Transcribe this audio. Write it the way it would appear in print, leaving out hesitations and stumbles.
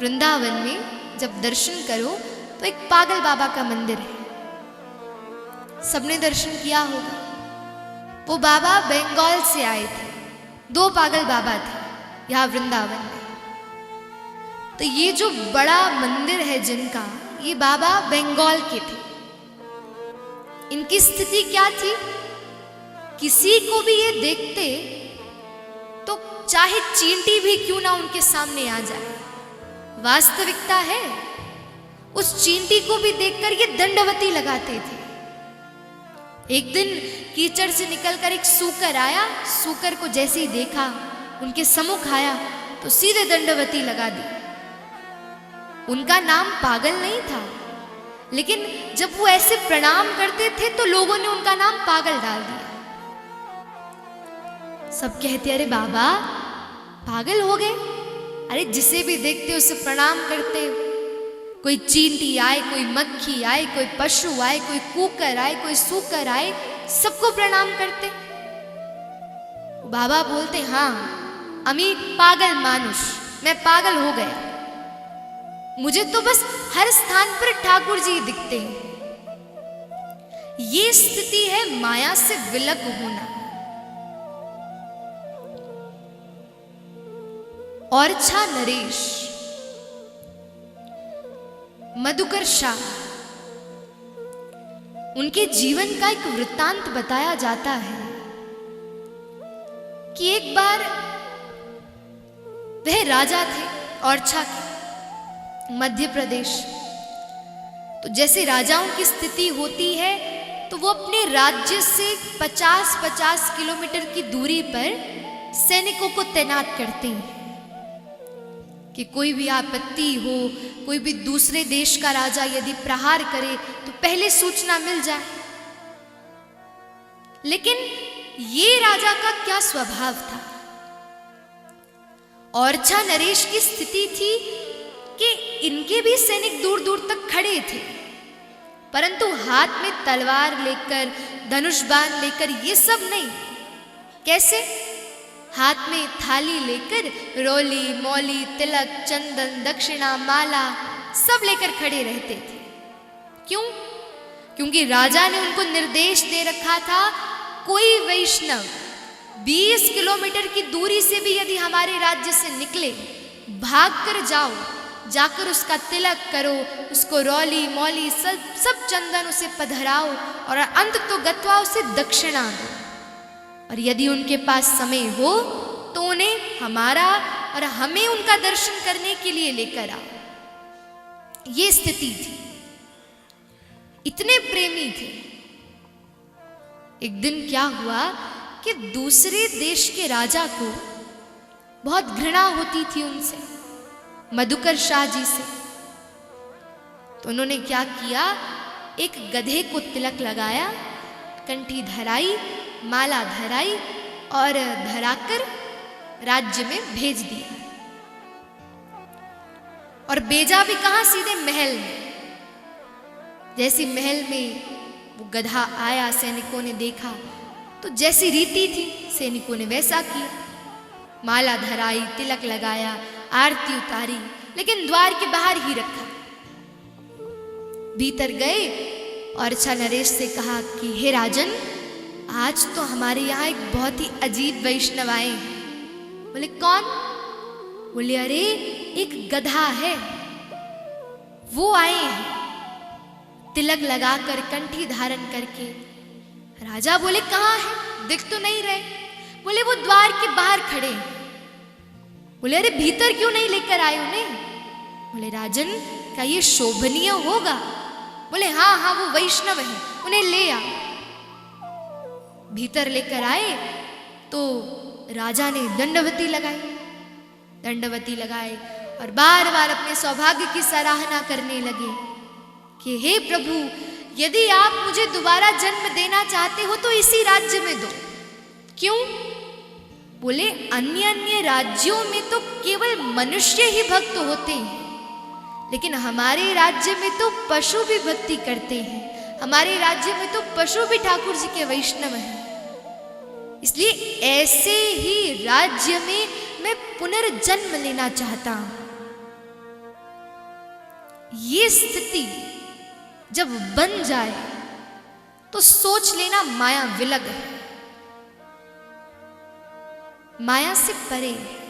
वृंदावन में जब दर्शन करो तो एक पागल बाबा का मंदिर है, सबने दर्शन किया होगा। वो बाबा बंगाल से आए थे, 2 पागल बाबा थे यहाँ वृंदावन में। तो ये जो बड़ा मंदिर है जिनका, ये बाबा बंगाल के थे। इनकी स्थिति क्या थी, किसी को भी ये देखते तो चाहे चींटी भी क्यों ना उनके सामने आ जाए। वास्तविकता है, उस चींटी को भी देखकर ये दंडवती लगाते थे। एक दिन कीचड़ से निकलकर एक सूकर आया, सूकर को जैसे ही देखा, उनके सम्मुख आया तो सीधे दंडवती लगा दी। उनका नाम पागल नहीं था, लेकिन जब वो ऐसे प्रणाम करते थे तो लोगों ने उनका नाम पागल डाल दिया। सब कहते अरे बाबा पागल हो गए, अरे जिसे भी देखते उसे प्रणाम करते। कोई चींटी आए, कोई मक्खी आए, कोई पशु आए, कोई कुकर आए, कोई सूकर आए, सबको प्रणाम करते। बाबा बोलते हाँ अमी पागल मानुष, मैं पागल हो गया, मुझे तो बस हर स्थान पर ठाकुर जी दिखते हैं। ये स्थिति है माया से विलग होना। ओरछा नरेश, मधुकर शाह, उनके जीवन का एक वृत्तांत बताया जाता है कि एक बार वह राजा थे ओरछा के, मध्य प्रदेश। तो जैसे राजाओं की स्थिति होती है तो वो अपने राज्य से 50-50 किलोमीटर की दूरी पर सैनिकों को तैनात करते हैं कि कोई भी आपत्ति हो, कोई भी दूसरे देश का राजा यदि प्रहार करे तो पहले सूचना मिल जाए। लेकिन ये राजा का क्या स्वभाव था, ओरछा नरेश की स्थिति थी कि इनके भी सैनिक दूर दूर तक खड़े थे, परंतु हाथ में तलवार लेकर, धनुष बाण लेकर, ये सब नहीं। कैसे? हाथ में थाली लेकर रोली, मौली, तिलक, चंदन, दक्षिणा, माला सब लेकर खड़े रहते थे। क्यों? क्योंकि राजा ने उनको निर्देश दे रखा था, कोई वैष्णव 20 किलोमीटर की दूरी से भी यदि हमारे राज्य से निकले, भाग कर जाओ, जाकर उसका तिलक करो, उसको रौली मौली सब चंदन उसे पधराओ और अंत तो गत्वा उसे दक्षिणा दो। और यदि उनके पास समय हो तो उन्हें हमारा और हमें उनका दर्शन करने के लिए लेकर आओ। ये स्थिति थी, इतने प्रेमी थे। एक दिन क्या हुआ कि दूसरे देश के राजा को बहुत घृणा होती थी उनसे, मधुकर शाह जी से। तो उन्होंने क्या किया, एक गधे को तिलक लगाया, कंठी धराई, माला धराई और धराकर राज्य में भेज दिया। और भेजा भी कहां, सीधे महल में। जैसी महल में वो गधा आया, सैनिकों ने देखा तो जैसी रीति थी सैनिकों ने वैसा किया, माला धराई, तिलक लगाया, आरती उतारी, लेकिन द्वार के बाहर ही रखा। भीतर गए और ओरछा नरेश से कहा कि हे राजन, आज तो हमारे यहाँ एक बहुत ही अजीब वैष्णव आए हैं। बोले कौन? बोले अरे एक गधा है, वो आए हैं तिलक लगाकर, कंठी धारण करके। राजा बोले कहाँ है, दिख तो नहीं रहे। बोले वो द्वार के बाहर खड़े हैं। बोले अरे भीतर क्यों नहीं लेकर आए उन्हें? बोले राजन क्या ये शोभनीय होगा? बोले हाँ हाँ वो वैष्णव है, उन्हें ले आओ। भीतर लेकर आए तो राजा ने दंडवती लगाई और बार बार अपने सौभाग्य की सराहना करने लगे कि हे प्रभु, यदि आप मुझे दोबारा जन्म देना चाहते हो तो इसी राज्य में दो। क्यों? बोले अन्य अन्य राज्यों में तो केवल मनुष्य ही भक्त होते हैं, लेकिन हमारे राज्य में तो पशु भी भक्ति करते हैं, हमारे राज्य में तो पशु भी ठाकुर जी के वैष्णव हैं। इसलिए ऐसे ही राज्य में मैं पुनर्जन्म लेना चाहता हूं। ये स्थिति जब बन जाए तो सोच लेना माया विलग है। माया से परे